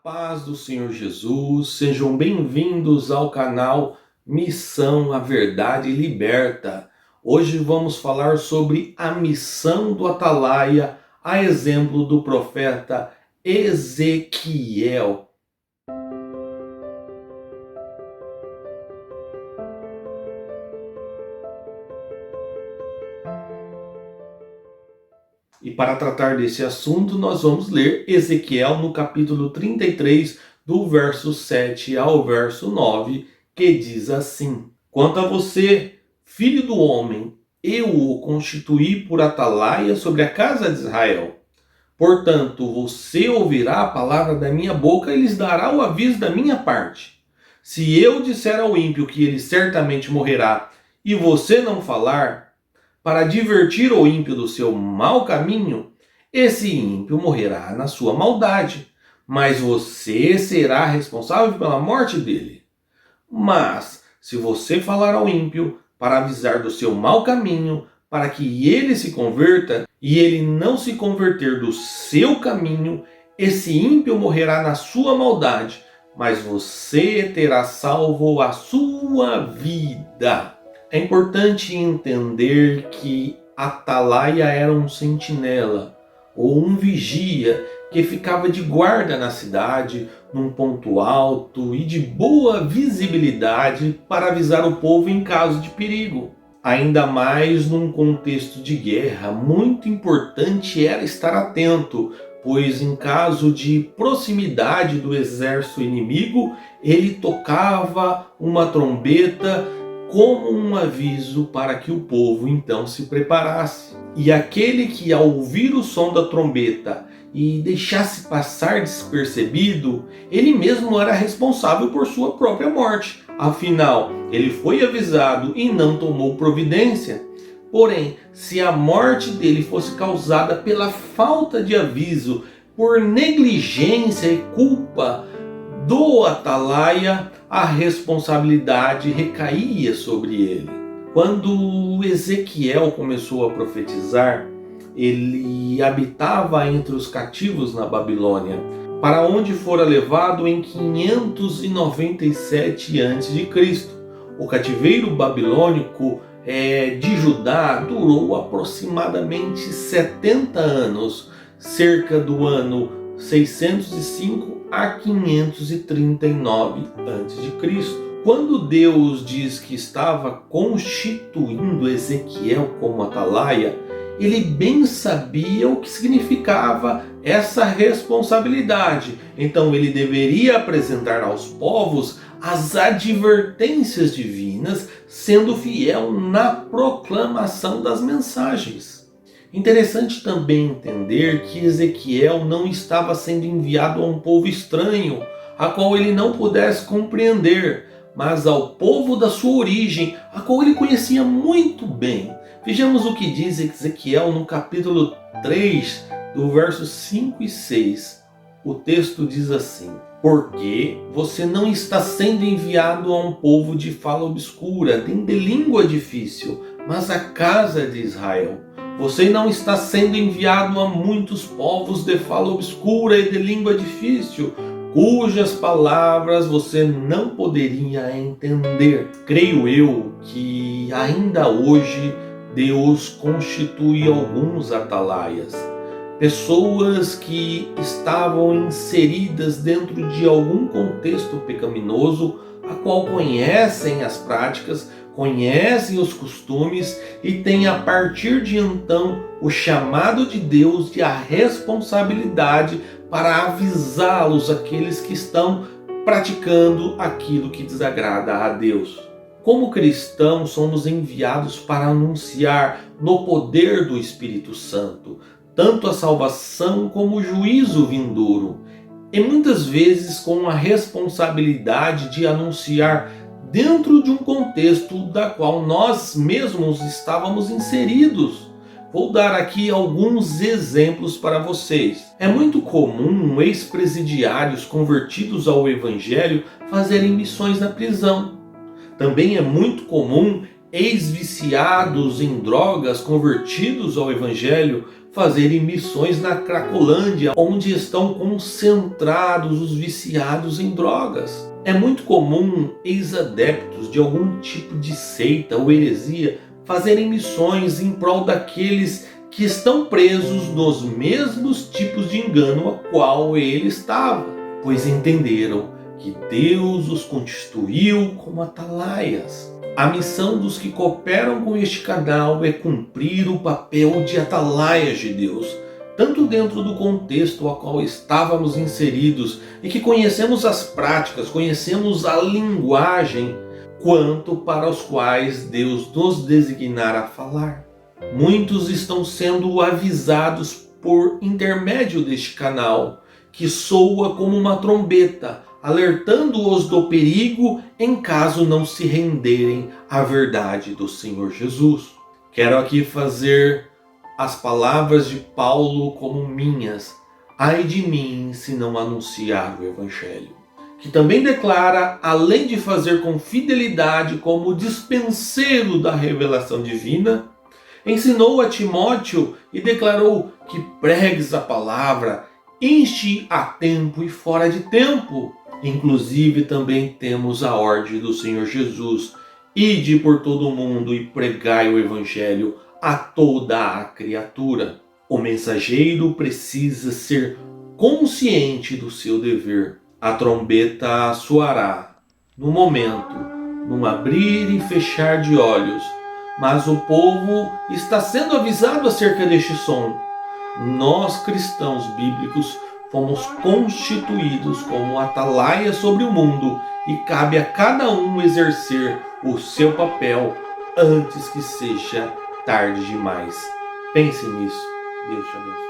paz do Senhor Jesus, sejam bem-vindos ao canal Missão, a Verdade Liberta. Hoje vamos falar sobre a missão do Atalaia, a exemplo do profeta Ezequiel. E para tratar desse assunto, nós vamos ler Ezequiel no capítulo 33, do verso 7 ao verso 9, que diz assim: Quanto a você, filho do homem, eu o constituí por atalaia sobre a casa de Israel. Portanto, você ouvirá a palavra da minha boca e lhes dará o aviso da minha parte. Se eu disser ao ímpio que ele certamente morrerá, e você não falar, para divertir o ímpio do seu mau caminho, esse ímpio morrerá na sua maldade, mas você será responsável pela morte dele. Mas, se você falar ao ímpio para avisar do seu mau caminho, para que ele se converta, e ele não se converter do seu caminho, esse ímpio morrerá na sua maldade, mas você terá salvo a sua vida. É importante entender que Atalaia era um sentinela ou um vigia que ficava de guarda na cidade, num ponto alto e de boa visibilidade para avisar o povo em caso de perigo. Ainda mais num contexto de guerra, muito importante era estar atento, pois em caso de proximidade do exército inimigo, ele tocava uma trombeta como um aviso para que o povo então se preparasse. E aquele que, ao ouvir o som da trombeta e deixasse passar despercebido, ele mesmo era responsável por sua própria morte. Afinal, ele foi avisado e não tomou providência. Porém, se a morte dele fosse causada pela falta de aviso, por negligência e culpa do atalaia, a responsabilidade recaía sobre ele. Quando Ezequiel começou a profetizar, ele habitava entre os cativos na Babilônia, para onde fora levado em 597 a.C. O cativeiro babilônico de Judá durou aproximadamente 70 anos, cerca do ano 605 a 539 a.C. Quando Deus diz que estava constituindo Ezequiel como atalaia, ele bem sabia o que significava essa responsabilidade. Então ele deveria apresentar aos povos as advertências divinas, sendo fiel na proclamação das mensagens. Interessante também entender que Ezequiel não estava sendo enviado a um povo estranho, a qual ele não pudesse compreender, mas ao povo da sua origem, a qual ele conhecia muito bem. Vejamos o que diz Ezequiel no capítulo 3, do versos 5 e 6. O texto diz assim: Porque você não está sendo enviado a um povo de fala obscura, nem de língua difícil, mas à casa de Israel. Você não está sendo enviado a muitos povos de fala obscura e de língua difícil, cujas palavras você não poderia entender. Creio eu que ainda hoje Deus constitui alguns atalaias, pessoas que estavam inseridas dentro de algum contexto pecaminoso, a qual conhecem as práticas, conhecem os costumes e têm a partir de então o chamado de Deus e a responsabilidade para avisá-los, aqueles que estão praticando aquilo que desagrada a Deus. Como cristãos, somos enviados para anunciar no poder do Espírito Santo tanto a salvação como o juízo vindouro, e muitas vezes com a responsabilidade de anunciar dentro de um contexto da qual nós mesmos estávamos inseridos. Vou dar aqui alguns exemplos para vocês. É muito comum ex-presidiários convertidos ao Evangelho fazerem missões na prisão. Também é muito comum ex-viciados em drogas convertidos ao Evangelho fazerem missões na Cracolândia, onde estão concentrados os viciados em drogas. É muito comum ex-adeptos de algum tipo de seita ou heresia fazerem missões em prol daqueles que estão presos nos mesmos tipos de engano a qual ele estava, pois entenderam que Deus os constituiu como atalaias. A missão dos que cooperam com este canal é cumprir o papel de atalaias de Deus, tanto dentro do contexto ao qual estávamos inseridos e que conhecemos as práticas, conhecemos a linguagem, quanto para os quais Deus nos designar a falar. Muitos estão sendo avisados por intermédio deste canal, que soa como uma trombeta, alertando-os do perigo em caso não se renderem à verdade do Senhor Jesus. Quero aqui fazer as palavras de Paulo como minhas: ai de mim se não anunciar o Evangelho, que também declara, além de fazer com fidelidade como dispenseiro da revelação divina, ensinou a Timóteo e declarou que pregues a palavra, inste a tempo e fora de tempo. Inclusive também temos a ordem do Senhor Jesus: ide por todo o mundo e pregai o Evangelho a toda a criatura. O mensageiro precisa ser consciente do seu dever. A trombeta soará no momento, num abrir e fechar de olhos, mas o povo está sendo avisado acerca deste som. Nós, cristãos bíblicos, fomos constituídos como atalaias sobre o mundo e cabe a cada um exercer o seu papel antes que seja tarde demais. Pense nisso. Deus te abençoe.